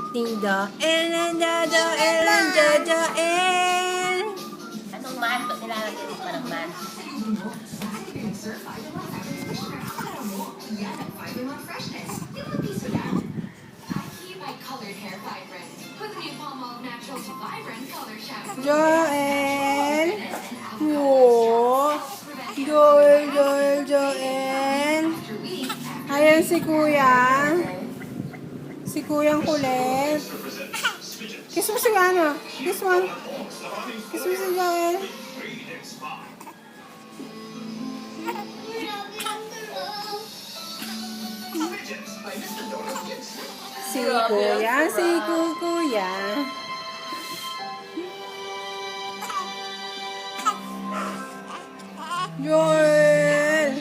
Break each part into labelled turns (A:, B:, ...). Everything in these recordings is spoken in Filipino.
A: Tinda, El.
B: Anong man? Ba't nilalagay mo pa ng man?
A: Joel. Wow. Joel. Ayan si Kuya. Si Kuyang kulit. Kiss mo si ano? Kiss mo. Kiss mo si Joel. Si Kuya. Joel.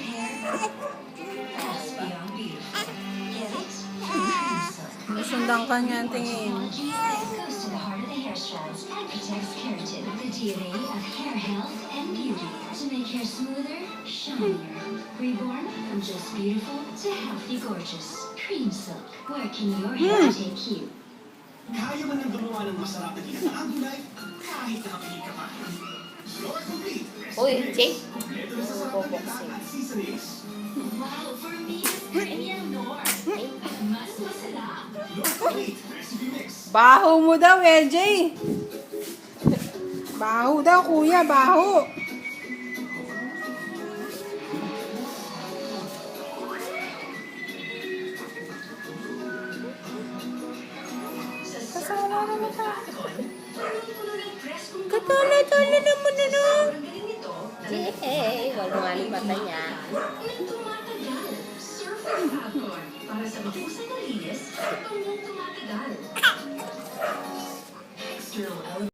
A: Sundan ka niya ang tingin.
C: Goes to the heart of the hair strands and protects keratin, the DNA of hair health and beauty, to make hair smoother, shinier. Reborn from just beautiful to healthy gorgeous. Cream Silk, where can your hair take you?
D: Kaya mo nang gumawa ng masarap na ginataang gulay kahit nakapili ka pa. Lord Complete.
B: Uy, Jake.
D: Kompleto na sa sarap na ginataang at seasonings.
C: Wow, for me, it's premium Nor. Mas masarap.
D: Lord Complete Recipe Mix.
A: Baho mo daw, LJ. Baho daw, kuya, baho. Kasama naman ka. Katulad naman na no.
B: Jay, wag mo nga yung mata niya.
C: Surfing popcorn. Para sa mahusay na linis, pangong tumatagal. External